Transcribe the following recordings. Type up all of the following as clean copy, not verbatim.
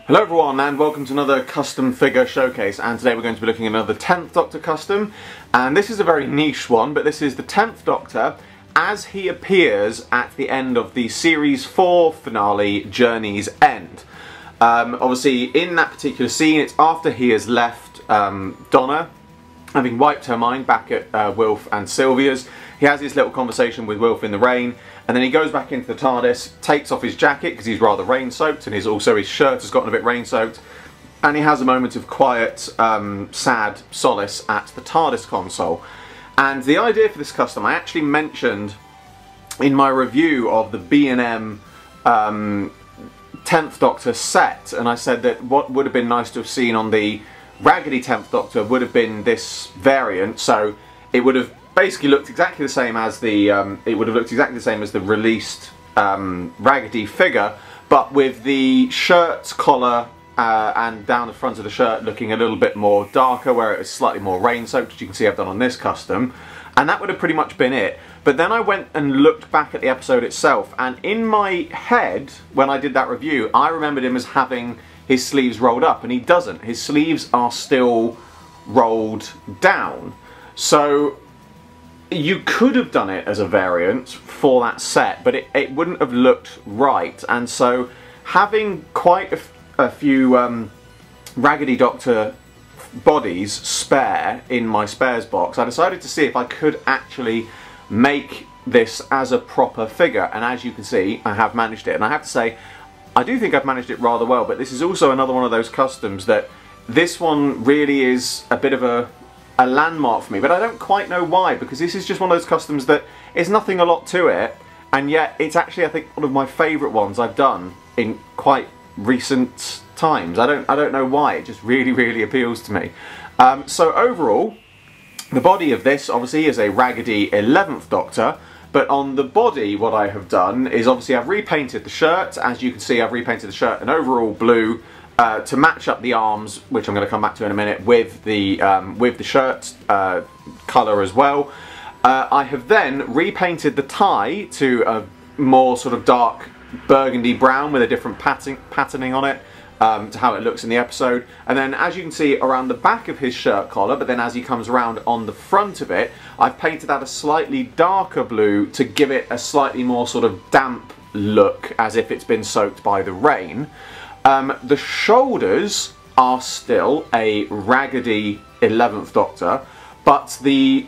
Hello everyone and welcome to another custom figure showcase, and today we're going to be looking at another 10th Doctor custom, and this is a very niche one, but this is the 10th Doctor as he appears at the end of the Series 4 finale, Journey's End. Obviously in that particular scene it's after he has left Donna, having wiped her mind back at Wilf and Sylvia's. He has this little conversation with Wilf in the rain, and then he goes back into the TARDIS, takes off his jacket because he's rather rain-soaked, and also his shirt has gotten a bit rain-soaked, and he has a moment of quiet, sad solace at the TARDIS console. And the idea for this custom I actually mentioned in my review of the B&M 10th Doctor set, and I said that what would have been nice to have seen on the Raggedy 10th Doctor would have been this variant, so it would have basically looked exactly the same as the released Raggedy figure, but with the shirt collar and down the front of the shirt looking a little bit more darker, where it was slightly more rain-soaked, as you can see I've done on this custom, and that would have pretty much been it. But then I went and looked back at the episode itself, and in my head, when I did that review, I remembered him as having his sleeves rolled up, and he doesn't. His sleeves are still rolled down. So you could have done it as a variant for that set, but it wouldn't have looked right. And so having quite a few Raggedy Doctor bodies spare in my spares box, I decided to see if I could actually make this as a proper figure, and as you can see I have managed it, and I have to say I do think I've managed it rather well. But this is also another one of those customs that this one really is a bit of a landmark for me, but I don't quite know why, because this is just one of those customs that is nothing a lot to it, and yet it's actually, I think, one of my favourite ones I've done in quite recent times. I don't know why, it just really appeals to me. So overall, the body of this obviously is a Raggedy 11th Doctor, but on the body what I have done is obviously I've repainted the shirt. As you can see, I've repainted the shirt an overall blue to match up the arms, which I'm going to come back to in a minute, with the shirt colour as well. I have then repainted the tie to a more sort of dark burgundy brown with a different patterning on it, to how it looks in the episode. And then as you can see around the back of his shirt collar, but then as he comes around on the front of it, I've painted that a slightly darker blue to give it a slightly more sort of damp look, as if it's been soaked by the rain. The shoulders are still a Raggedy 11th Doctor, but the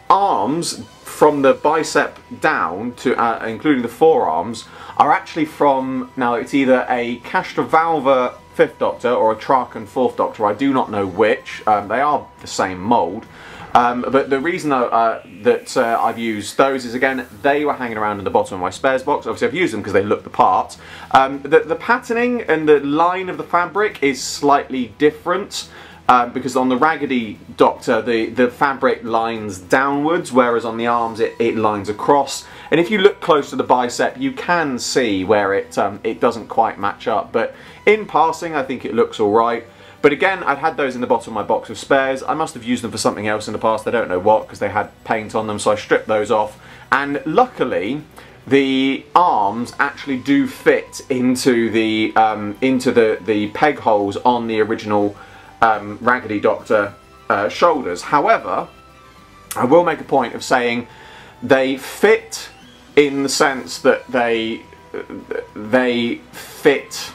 arms from the bicep down to including the forearms are actually from, now it's either a Castrovalva 5th Doctor or a Traken 4th Doctor, I do not know which. They are the same mould. But the reason that I've used those is, again, they were hanging around in the bottom of my spares box. Obviously I've used them because they look the part. The patterning and the line of the fabric is slightly different, because on the Raggedy Doctor the fabric lines downwards, whereas on the arms it lines across. And if you look close to the bicep you can see where it doesn't quite match up, but in passing I think it looks alright. But again, I'd had those in the bottom of my box of spares. I must have used them for something else in the past, I don't know what, because they had paint on them, so I stripped those off. And luckily, the arms actually do fit into the peg holes on the original Raggedy Doctor shoulders. However, I will make a point of saying they fit in the sense that they fit.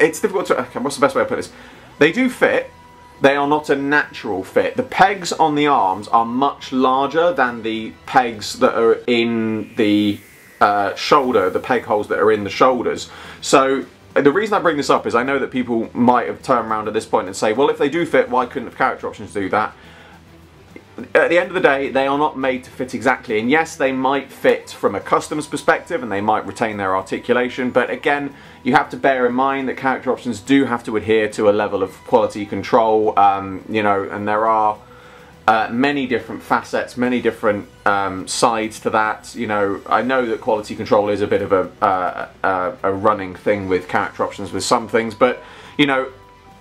It's difficult to. Okay, what's the best way to put this? They do fit, they are not a natural fit. The pegs on the arms are much larger than the pegs that are in the shoulder, the peg holes that are in the shoulders. So the reason I bring this up is I know that people might have turned around at this point and say, well, if they do fit, why couldn't the character options do that? At the end of the day, they are not made to fit exactly, and yes, they might fit from a customs perspective and they might retain their articulation, but again, you have to bear in mind that character options do have to adhere to a level of quality control, you know, and there are many different facets, many different sides to that. You know, I know that quality control is a bit of a running thing with character options with some things, but you know,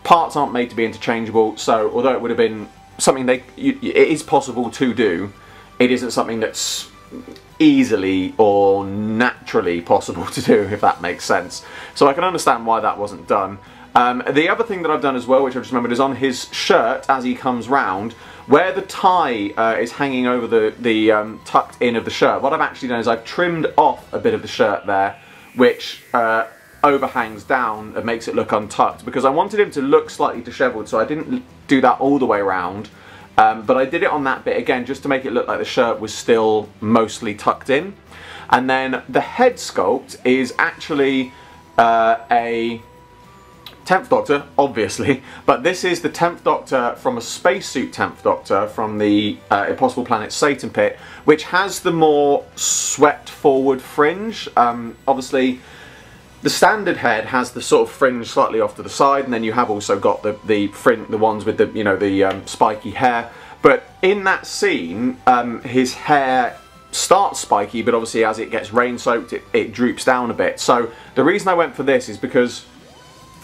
parts aren't made to be interchangeable, so although it would have been something it is possible to do, it isn't something that's easily or naturally possible to do, if that makes sense. So I can understand why that wasn't done. The other thing that I've done as well, which I've just remembered, is on his shirt as he comes round, where the tie is hanging over the tucked in of the shirt. What I've actually done is I've trimmed off a bit of the shirt there, which overhangs down and makes it look untucked, because I wanted him to look slightly dishevelled, so I didn't do that all the way around. But I did it on that bit again just to make it look like the shirt was still mostly tucked in. And then the head sculpt is actually a 10th Doctor, obviously, but this is the 10th Doctor from a spacesuit 10th Doctor from the Impossible Planet Satan Pit, which has the more swept forward fringe. Obviously, the standard head has the sort of fringe slightly off to the side, and then you have also got the ones with the, you know, the spiky hair. But in that scene, his hair starts spiky, but obviously as it gets rain soaked, it droops down a bit. So the reason I went for this is because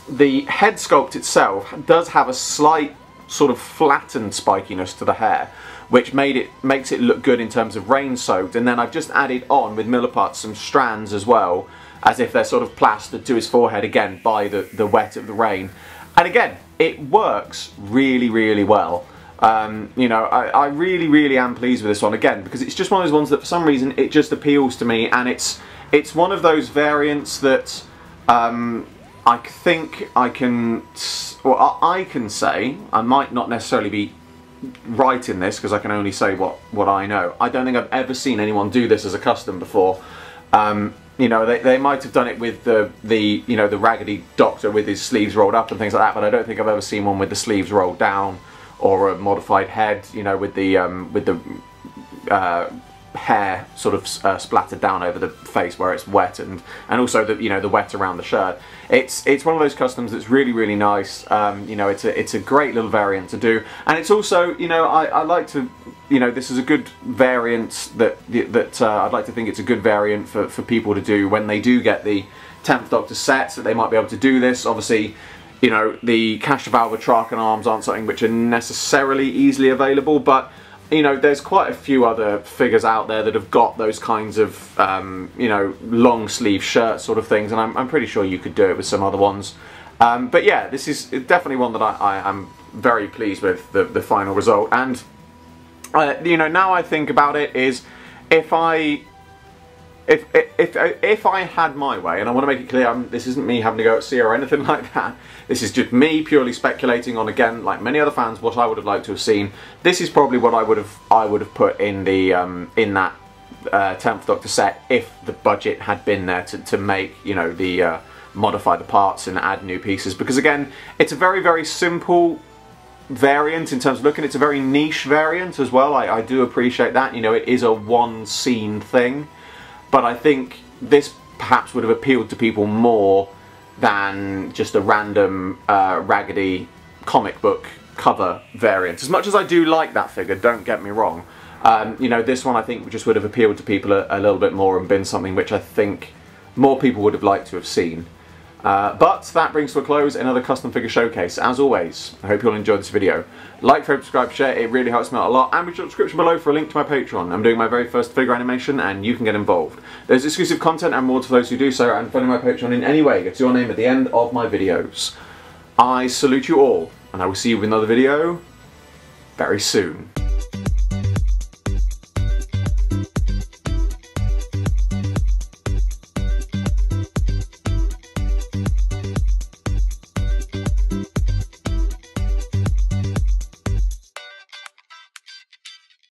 the head sculpt itself does have a slight sort of flattened spikiness to the hair, which makes it look good in terms of rain soaked. And then I've just added on with Milliput some strands as well, as if they're sort of plastered to his forehead again by the wet of the rain. And again, it works really, really well. You know, I really, really am pleased with this one again, because it's just one of those ones that for some reason it just appeals to me, and it's one of those variants that I think I can say, I might not necessarily be right in this because I can only say what I know. I don't think I've ever seen anyone do this as a custom before. You know, they might have done it with the you know, the Raggedy Doctor with his sleeves rolled up and things like that, but I don't think I've ever seen one with the sleeves rolled down, or a modified head, you know, with the hair sort of splattered down over the face where it's wet, and also the, you know, the wet around the shirt. It's one of those customs that's really, really nice. You know, it's a great little variant to do, and it's also, you know, I like to, you know, this is a good variant that I'd like to think it's a good variant for people to do when they do get the 10th Doctor sets, that they might be able to do this. Obviously, you know, the Castrovalva Traken arms aren't something which are necessarily easily available, but you know, there's quite a few other figures out there that have got those kinds of, you know, long sleeve shirt sort of things, and I'm pretty sure you could do it with some other ones. But yeah, this is definitely one that I am very pleased with, the final result. And, you know, now I think about it, is if I had my way, and I want to make it clear, this isn't me having to go at sea or anything like that. This is just me purely speculating on, again, like many other fans, what I would have liked to have seen. This is probably what I would have put in the in that 10th Doctor set if the budget had been there to make, you know, the modify the parts and add new pieces. Because again, it's a very, very simple variant in terms of looking. It's a very niche variant as well. I do appreciate that. You know, it is a one scene thing. But I think this perhaps would have appealed to people more than just a random Raggedy comic book cover variant. As much as I do like that figure, don't get me wrong, you know, this one I think just would have appealed to people a little bit more and been something which I think more people would have liked to have seen. But that brings to a close another custom figure showcase. As always, I hope you all enjoyed this video. Like, favorite, subscribe, share, it really helps me out a lot. And be sure to description below for a link to my Patreon. I'm doing my very first figure animation and you can get involved. There's exclusive content and more to those who do so, and funding my Patreon in any way gets your name at the end of my videos. I salute you all, and I will see you with another video very soon.